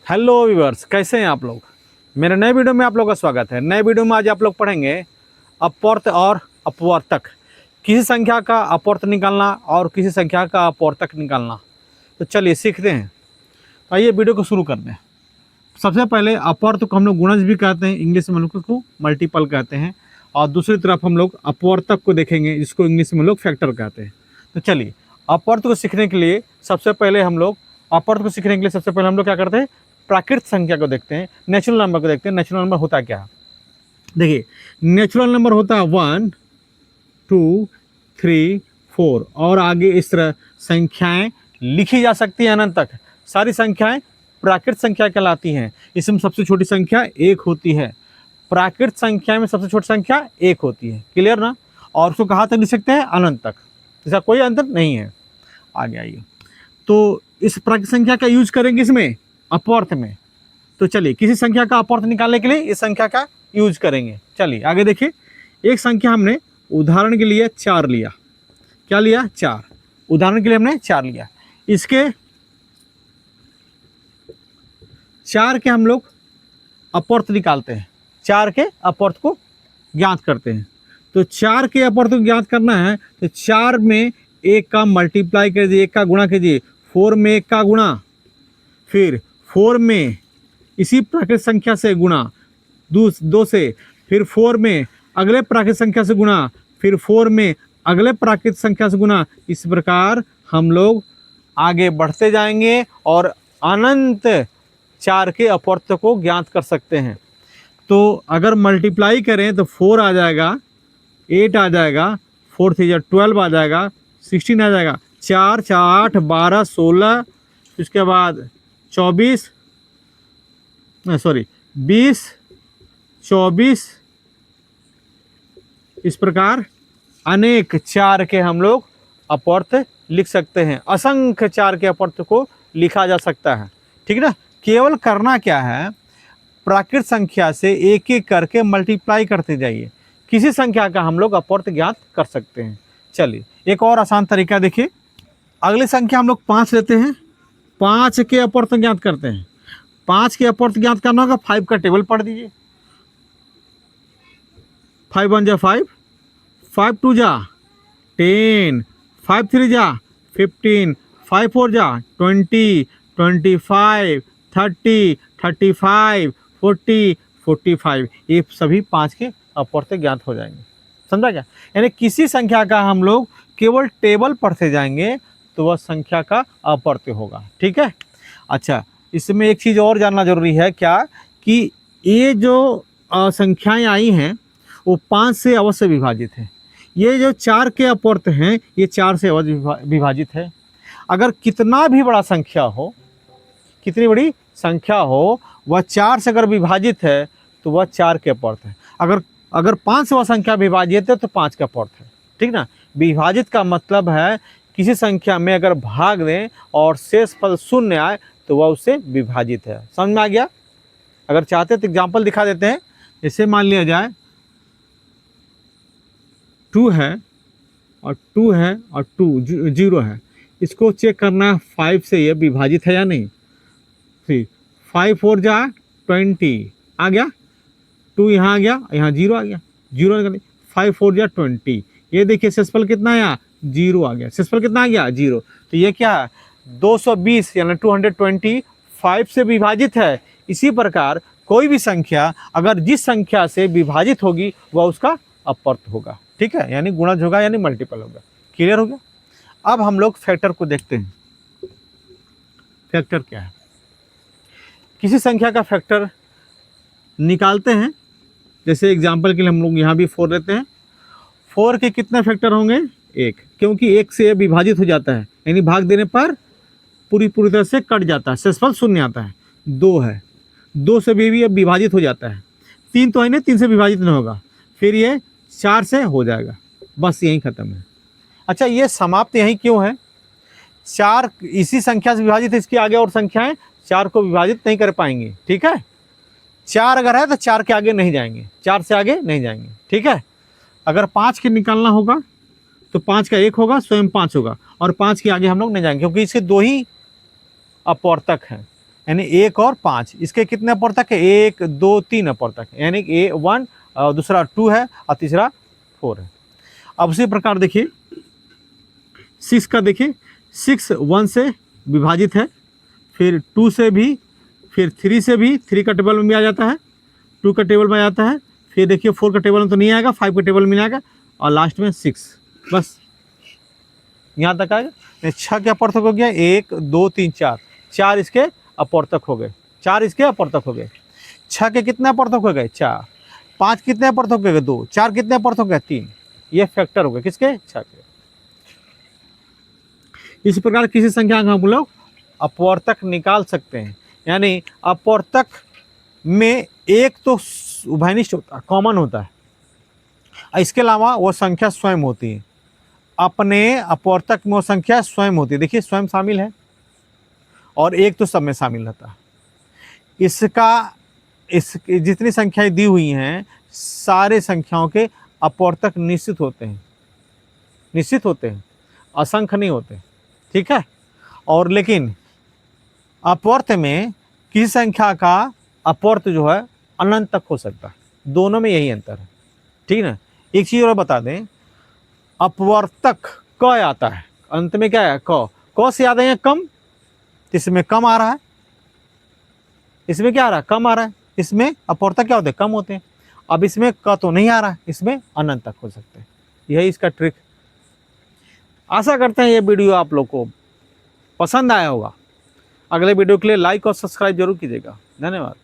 Hello viewers, कैसे हैं आप लोग। मेरे नए वीडियो में आप लोग का स्वागत है। नए वीडियो में आज आप लोग पढ़ेंगे अपवर्त और अपवर्तक। किसी संख्या का अपवर्त निकालना और किसी संख्या का अपवर्तक निकालना। तो चलिए सीखते हैं। आइए वीडियो को शुरू करते हैं। सबसे पहले अपवर्त को हम लोग गुणज भी कहते हैं, इंग्लिश में हम लोग उसको मल्टीपल कहते हैं। और दूसरी तरफ हम लोग अपवर्तक को देखेंगे, जिसको इंग्लिश में लोग फैक्टर कहते हैं। तो चलिए अपवर्त को सीखने के लिए सबसे पहले हम लोग क्या करते हैं, प्राकृत संख्या को देखते हैं, नेचुरल नंबर को देखते हैं। नेचुरल नंबर होता क्या है, देखिए नेचुरल नंबर होता है 1 2 3 4 और आगे इस तरह संख्याएं लिखी जा सकती हैं अनंत तक। सारी संख्याएं प्राकृत संख्या कहलाती हैं। इसमें सबसे छोटी संख्या 1 होती है। प्राकृत संख्या में सबसे छोटी संख्या 1 होती है। क्लियर ना। और उसको कहाँ तक लिख सकते हैं, अनंत तक। इसका कोई अंतर नहीं है। आगे आइए, तो इस प्राकृत संख्या का यूज करेंगे इसमें अपवर्त में। तो चलिए किसी संख्या का अपवर्त निकालने के लिए इस संख्या का यूज करेंगे। चलिए आगे देखिए, एक संख्या हमने उदाहरण के लिए 4 लिया। क्या लिया, 4। उदाहरण के लिए हमने 4 लिया। इसके 4 के हम लोग अपवर्त निकालते हैं। 4 के अपवर्त को ज्ञात करते हैं। तो 4 के अपवर्त को ज्ञात करना है तो 4 में 1 का मल्टीप्लाई कर दीजिए, 1 का गुणा कीजिए। 4 में 1 का गुणा, फिर 4 में इसी प्राकृत संख्या से गुणा 2 से, फिर 4 में अगले प्राकृत संख्या से गुणा, फिर 4 में अगले प्राकृत संख्या से गुणा। इस प्रकार हम लोग आगे बढ़ते जाएंगे और अनंत 4 के अपवर्त को ज्ञात कर सकते हैं। तो अगर मल्टीप्लाई करें तो 4 आ जाएगा, 8 आ जाएगा, 4 3 12 आ जाएगा, 16 आ जाएगा, 4 4 8 12 16, इसके बाद 20 24। इस प्रकार अनेक 4 के हम लोग अपवर्त लिख सकते हैं। असंख्य 4 के अपवर्त को लिखा जा सकता है। ठीक ना। केवल करना क्या है, प्राकृत संख्या से एक एक करके मल्टीप्लाई करते जाइए। किसी संख्या का हम लोग अपवर्त ज्ञात कर सकते हैं। चलिए एक और आसान तरीका देखिए। अगली संख्या हम लोग 5 लेते हैं। 5 के अपवर्त ज्ञात करते हैं। 5 के अपवर्त ज्ञात करना होगा, 5 का टेबल पढ़ दीजिए। 5 1 जा 5, 5 2 जा 10, 5 3 जा 15, 5 4 जा 20, 25 30 35 40 45। ये सभी 5 के अपवर्त ज्ञात हो जाएंगे। समझा क्या। यानी किसी संख्या का हम लोग केवल टेबल पढ़ते जाएंगे तो वह संख्या का अपवर्त होगा। ठीक है। अच्छा, इसमें एक चीज़ और जानना जरूरी है, क्या कि ये जो संख्याएं आई हैं वो 5 से अवश्य विभाजित है। ये जो 4 के अपवर्त हैं ये 4 से अवश्य विभाजित है। अगर कितना भी बड़ा संख्या हो, कितनी बड़ी संख्या हो, वह 4 से अगर विभाजित है तो वह 4 के अपवर्त है। अगर 5 से वह संख्या विभाजित है तो 5 का अपवर्त है। ठीक ना। विभाजित का मतलब है किसी संख्या में अगर भाग दें और शेष पद शून्य आए तो वह उससे विभाजित है। समझ में आ गया। अगर चाहते तो एग्जाम्पल दिखा देते हैं। जैसे मान लिया जाए 2 है और 2 है और 2 0 है। इसको चेक करना है 5 से यह विभाजित है या नहीं। फिर 5 4 जा 20 आ गया, 2 यहाँ आ गया, यहाँ 0 आ गया, 0 निकल 5 4 जा 20। ये देखिए शेषफल कितना आया, 0 आ गया। शेषफल कितना आ गया, 0। तो ये क्या है, 220 यानी 220 5 से विभाजित है। इसी प्रकार कोई भी संख्या अगर जिस संख्या से विभाजित होगी वह उसका अपवर्त होगा। ठीक है, यानी गुणज होगा, यानी मल्टीपल होगा। क्लियर हो गया। अब हम लोग फैक्टर को देखते हैं। फैक्टर क्या है, किसी संख्या का फैक्टर निकालते हैं। जैसे एग्जाम्पल के लिए हम लोग यहाँ भी 4 लेते हैं। 4 के कितने फैक्टर होंगे, 1, क्योंकि 1 से विभाजित हो जाता है, यानी भाग देने पर पूरी तरह से कट जाता है, शेषफल शून्य आता है। 2 है, 2 से भी अब विभाजित हो जाता है। 3 तो है ना, 3 से विभाजित नहीं होगा, फिर ये 4 से हो जाएगा। बस यही खत्म है। अच्छा, ये समाप्त यही क्यों है, 4 इसी संख्या से विभाजित है, इसके आगे और संख्याएं 4 को विभाजित नहीं कर पाएंगी। ठीक है, 4 अगर है तो 4 के आगे नहीं जाएंगे, 4 से आगे नहीं जाएंगे। ठीक है। अगर 5 के निकालना होगा तो 5 का 1 होगा, स्वयं 5 होगा, और 5 के आगे हम लोग नहीं जाएंगे क्योंकि इसके 2 ही अपवर्तक हैं। यानी 1 और 5, इसके कितने अपर्तक है? 1 2 3 अपर्तक, यानी ए 1 और दूसरा 2 है और तीसरा 4 है। अब उसी प्रकार देखिए 6 का, देखिए 6 1 से विभाजित है, फिर 2 से भी, फिर 3 से भी, 3 का टेबल में भी आ जाता है, 2 का टेबल में आ जाता है, फिर देखिए 4 का टेबल में तो नहीं आएगा, 5 का टेबल में नहीं आएगा, और लास्ट में 6, बस यहाँ तक आएगा। 6 के अपर्तक हो गया 1 2 3 4, 4 इसके अपर्तक हो गए, 4 इसके अपर्तक हो गए। 6 के कितने अपर्तक हो गए? 4। 5 कितने अपर्तक हो गए? 2। 4 कितने अपर्तक हो गए? 3। ये फैक्टर हो गए किसके? 6 के। इस प्रकार किसी संख्या का हम लोग अपवर्तक निकाल सकते हैं, यानी अपवर्तक में एक तो उभयनिष्ठ होता है, कॉमन होता है, इसके अलावा वो संख्या स्वयं होती है। अपने अपवर्तक में वो संख्या स्वयं होती है, देखिए स्वयं शामिल है, और एक तो सब में शामिल रहता है। इस जितनी संख्याएं दी हुई हैं सारे संख्याओं के अपवर्तक निश्चित होते हैं, असंख्य नहीं होते, ठीक है। और लेकिन अपवर्त में किसी संख्या का अपवर्त जो है अनंत तक हो सकता है, दोनों में यही अंतर है, ठीक है ना। एक चीज और बता दें, अपवर्तक क आता है, अंत में क्या है? क से याद है कम, इसमें कम आ रहा है, इसमें क्या आ रहा है? कम आ रहा है, इसमें अपवर्तक क्या होते हैं? कम होते हैं। अब इसमें क तो नहीं आ रहा है, इसमें अनंत तक हो सकते हैं, यही इसका ट्रिक। आशा करते हैं ये वीडियो आप लोग को पसंद आया होगा। अगले वीडियो के लिए लाइक और सब्सक्राइब जरूर कीजिएगा। धन्यवाद।